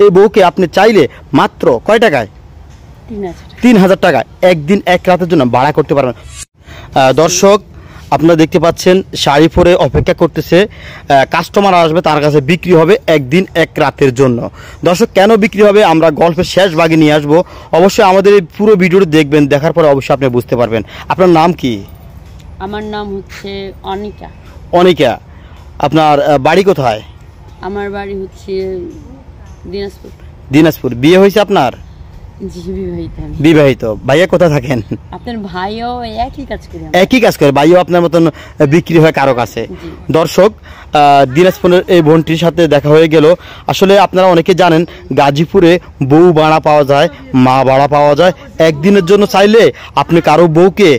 এই বউকে আপনি চাইলে মাত্র কয় টাকায়? 3000 টাকা একদিন এক রাতের জন্য ভাড়া করতে পারবেন। দর্শক আপনারা দেখতে পাচ্ছেন শাড়ি পরে অপেক্ষা করতেছে, কাস্টমার আসবে, তার কাছে বিক্রি হবে একদিন এক রাতের জন্য। দর্শক কেন বিক্রি হবে আমরা গল্পের শেষ ভাগে নিয়ে আসবো, অবশ্যই আমাদের এই পুরো ভিডিওটি দেখবেন, দেখার পরে অবশ্যই আপনি বুঝতে পারবেন। আপনার নাম কি? আমার নাম হচ্ছে অনিকা। অনিকা, আপনার বাড়ি কোথায়? আমার বাড়ি হচ্ছে দিনাজপুর। দিনাজপুর। বিয়ে হয়েছে আপনার? জি বিবাহিত। বিবাহিত। ভাইয়া কোথায় থাকেন? আপনার ভাইও একই কাজ করে। একই কাজ করে, ভাইও আপনার মতন বিক্রি হয় কারো কাছে। দর্শক দিনাজপুরের এই বোনটির সাথে দেখা হয়ে গেল। আসলে আপনারা অনেকে জানেন গাজীপুরে বউ ভাড়া পাওয়া যায়, মা ভাড়া পাওয়া যায়। একদিনের জন্য চাইলে আপনি কারো বউকে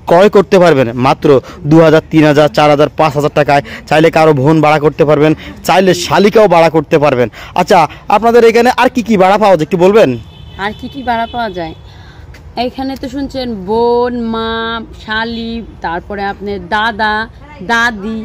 ক্রয় করতে পারবেন মাত্র 2000, 3000, 4000, 5000 টাকায়। চাইলে কারো বোন ভাড়া করতে পারবেন, চাইলে শালিকাও ভাড়া করতে পারবেন। আচ্ছা, আপনাদের এখানে আর কি কি ভাড়া পাওয়া যায় একটু বলবেন? আর কি কি ভাড়া পাওয়া যায় এইখানে তো শুনছেন, বোন, মা, শালি, তারপরে আপনার দাদা, দাদি,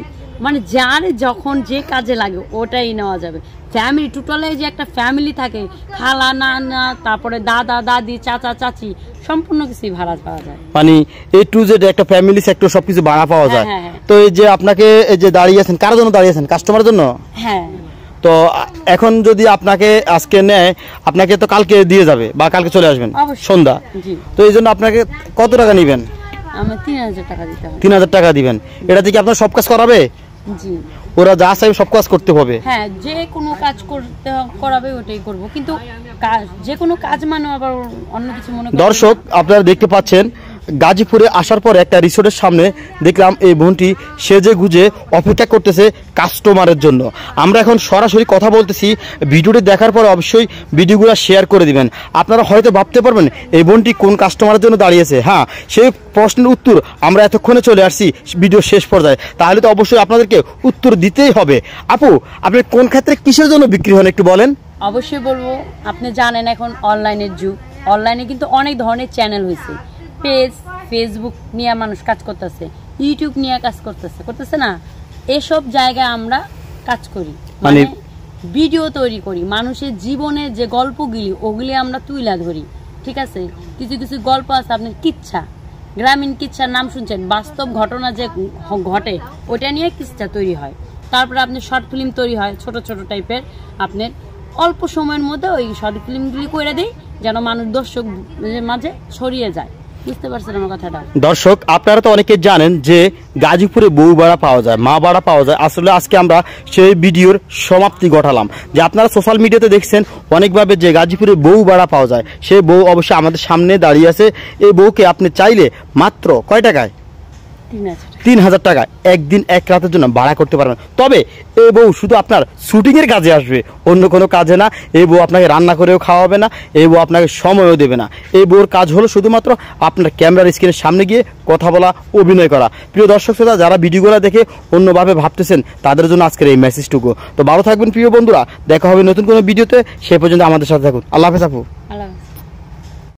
মানে যার যখন যে কাজে লাগে ওটাই নেওয়া যাবে। ফ্যামিলি টোটালে যে একটা ফ্যামিলি থাকে, খালা, নানা, তারপরে দাদা, দাদি, চাচা, চাচি, সম্পূর্ণ কিছুই ভাড়া পাওয়া যায়। মানে A to Z একটা ফ্যামিলি সেক্টর সবকিছু ভাড়া পাওয়া যায়। তো এই যে আপনাকে এই যে দাঁড়িয়ে আছেন, কার জন্য দাঁড়িয়ে আছেন? কাস্টমারের জন্য। হ্যাঁ। তো এখন যদি আপনাকে আজকে নেয়, আপনাকে তো কালকে দিয়ে যাবে বা কালকে চলে আসবেন সন্ধ্যা। তো এই জন্য আপনাকে কত টাকা নেবেন? আমার 3000 টাকা দিতে হবে। 3000 টাকা দিবেন। এটা থেকে আপনার সব কাজ করাবে? জি। ওরা যা চাইবে সব কাজ করতে হবে? হ্যাঁ, যে কোনো কাজ করতে করাবে ওটাই করব, কিন্তু যে কোনো কাজ মানে আবার অন্য কিছু মনে। দর্শক আপনারা দেখতে পাচ্ছেন গাজীপুরে আসার পর একটা রিসোর্টের সামনে দেখলাম এই বোনটি সেজে গুজে অপেক্ষা করতেছে কাস্টমারের জন্য। আমরা এখন সরাসরি কথা বলতেছি, ভিডিওটি দেখার পর অবশ্যই ভিডিওগুলো শেয়ার করে দিবেন। আপনারা হয়তো ভাবতে পারবেন এই বোনটি কোন কাস্টমারের জন্য দাঁড়িয়েছে। হ্যাঁ, সেই প্রশ্নের উত্তর আমরা এতক্ষণে চলে আসছি ভিডিও শেষ পর্যায়ে, তাহলে তো অবশ্যই আপনাদেরকে উত্তর দিতেই হবে। আপু, আপনি কোন ক্ষেত্রে কিসের জন্য বিক্রি হন একটু বলেন। অবশ্যই বলবো, আপনি জানেন এখন অনলাইনের যুগ, অনলাইনে কিন্তু অনেক ধরনের চ্যানেল হয়েছে। পেজ, ফেসবুক নিয়ে মানুষ কাজ করতেছে, ইউটিউব নিয়ে কাজ করতেছে না, এসব জায়গায় আমরা কাজ করি, মানে ভিডিও তৈরি করি, মানুষের জীবনের যে গল্পগুলি ওগুলি আমরা তুলে ধরি। ঠিক আছে, কিছু কিছু গল্প আছে আপনার কিচ্ছা, গ্রামীণ কিচ্ছার নাম শুনছেন, বাস্তব ঘটনা যে ঘটে ওটা নিয়ে কিচ্ছা তৈরি হয়। তারপরে আপনার শর্ট ফিল্ম তৈরি হয় ছোট ছোট টাইপের, আপনার অল্প সময়ের মধ্যে ওই শর্ট ফিল্মগুলি করে দেয় যেন মানুষ দর্শক মাঝে ছড়িয়ে যায়। বুঝতে পারছেন আমার কথাটা? দর্শক আপনারা তো অনেকে জানেন যে গাজীপুরে বউ ভাড়া পাওয়া যায়, মা ভাড়া পাওয়া যায়। আসলে আজকে আমরা সেই ভিডিওর সমাপ্তি ঘটালাম যে আপনারা সোশ্যাল মিডিয়াতে দেখছেন অনেকভাবে যে গাজীপুরে বউ ভাড়া পাওয়া যায়, সেই বউ অবশ্যই আমাদের সামনে দাঁড়িয়ে আছে। এই বউকে আপনি চাইলে মাত্র কয় টাকায়? 3000 টাকা একদিন এক রাতের জন্য ভাড়া করতে পারবেন। তবে এই বউ শুধু আপনার শুটিং এর কাজে আসবে, অন্য কোনো কাজে না। এই বউ আপনাকে রান্না করেও খাওয়াবে না, এই বউ আপনাকে সময়ও দেবে না। এই বউর কাজ হলো শুধুমাত্র আপনার ক্যামেরার স্ক্রিনের সামনে গিয়ে কথা বলা, অভিনয় করা। প্রিয় দর্শক শ্রোতা, যারা ভিডিওগুলো দেখে অন্যভাবে ভাবতেছেন তাদের জন্য আজকের এই মেসেজটুকু। তো ভালো থাকবেন প্রিয় বন্ধুরা, দেখা হবে নতুন কোনো ভিডিওতে। সে পর্যন্ত আমাদের সাথে থাকুন। আল্লাহ হাফেজ আপু।